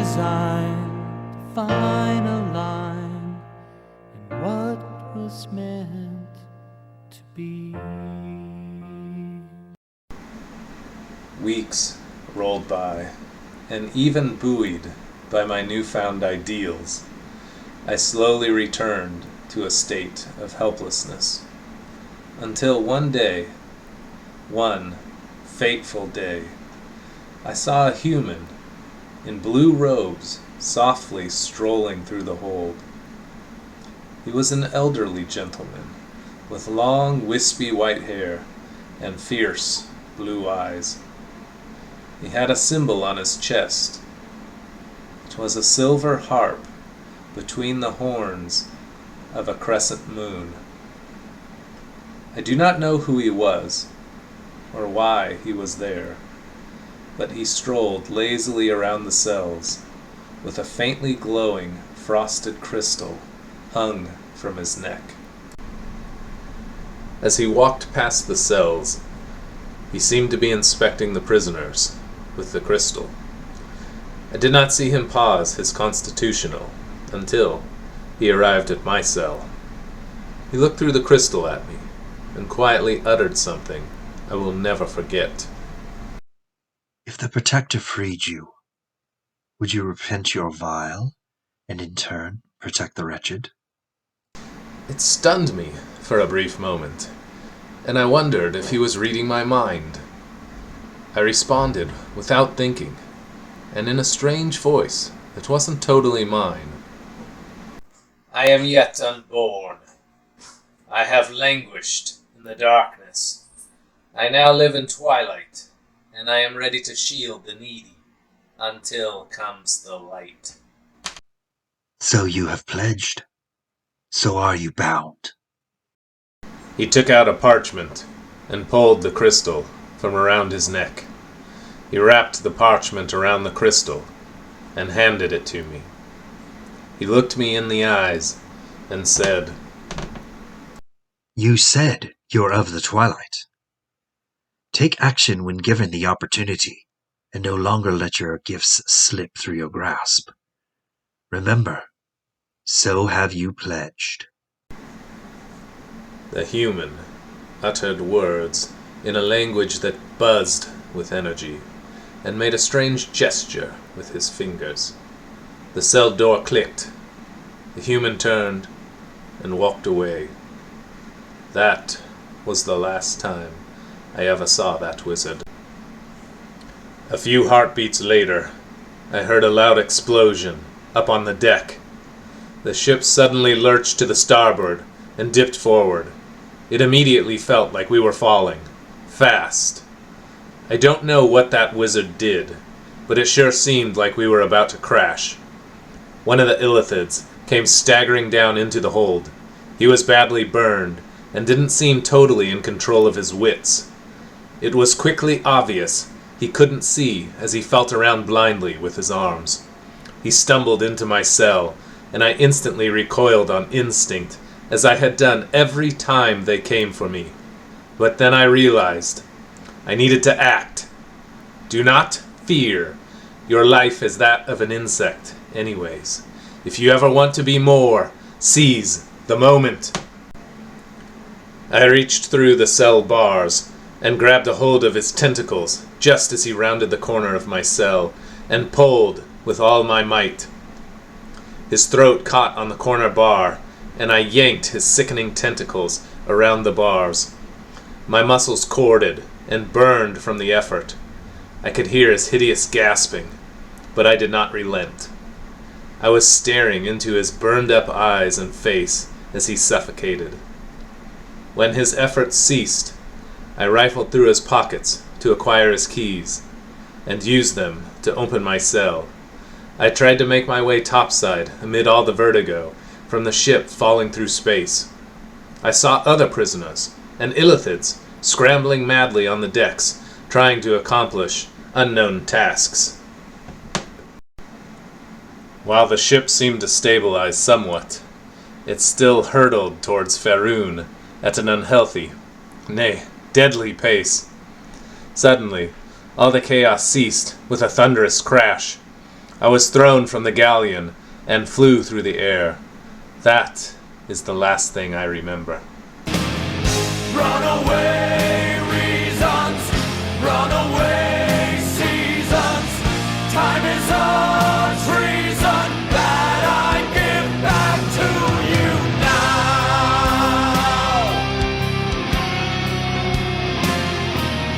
designed the final line in what was meant to be. Weeks rolled by, and even buoyed by my newfound ideals, I slowly returned to a state of helplessness, until one day, one fateful day, I saw a human in blue robes softly strolling through the hold. He was an elderly gentleman with long, wispy white hair and fierce blue eyes. He had a symbol on his chest. It was a silver harp between the horns of a crescent moon. I do not know who he was, or why he was there, but he strolled lazily around the cells, with a faintly glowing frosted crystal hung from his neck. As he walked past the cells, he seemed to be inspecting the prisoners with the crystal. I did not see him pause his constitutional until he arrived at my cell. He looked through the crystal at me and quietly uttered something I will never forget. If the Protector freed you, would you repent your vile, and in turn protect the wretched? It stunned me for a brief moment, and I wondered if he was reading my mind. I responded without thinking, and in a strange voice that wasn't totally mine. I am yet unborn. I have languished in the darkness. I now live in twilight, and I am ready to shield the needy until comes the light. So you have pledged. So are you bound. He took out a parchment and pulled the crystal from around his neck. He wrapped the parchment around the crystal and handed it to me. He looked me in the eyes and said, You said you're of the Twilight. Take action when given the opportunity, and no longer let your gifts slip through your grasp. Remember, so have you pledged. The human uttered words in a language that buzzed with energy, and made a strange gesture with his fingers. The cell door clicked. The human turned and walked away. That was the last time I ever saw that wizard. A few heartbeats later, I heard a loud explosion up on the deck. The ship suddenly lurched to the starboard and dipped forward. It immediately felt like we were falling. Fast. I don't know what that wizard did, but it sure seemed like we were about to crash. One of the illithids came staggering down into the hold. He was badly burned and didn't seem totally in control of his wits. It was quickly obvious he couldn't see as he felt around blindly with his arms. He stumbled into my cell, and I instantly recoiled on instinct, as I had done every time they came for me. But then I realized I needed to act. Do not fear. Your life is that of an insect, anyways. If you ever want to be more, seize the moment. I reached through the cell bars and grabbed a hold of his tentacles just as he rounded the corner of my cell and pulled with all my might. His throat caught on the corner bar, and I yanked his sickening tentacles around the bars. My muscles corded and burned from the effort. I could hear his hideous gasping, but I did not relent. I was staring into his burned-up eyes and face as he suffocated. When his efforts ceased, I rifled through his pockets to acquire his keys, and used them to open my cell. I tried to make my way topside amid all the vertigo from the ship falling through space. I saw other prisoners and illithids scrambling madly on the decks, trying to accomplish unknown tasks. While the ship seemed to stabilize somewhat, it still hurtled towards Faerun at an unhealthy, nay, deadly pace. Suddenly, all the chaos ceased with a thunderous crash. I was thrown from the galleon and flew through the air. That is the last thing I remember. Run away!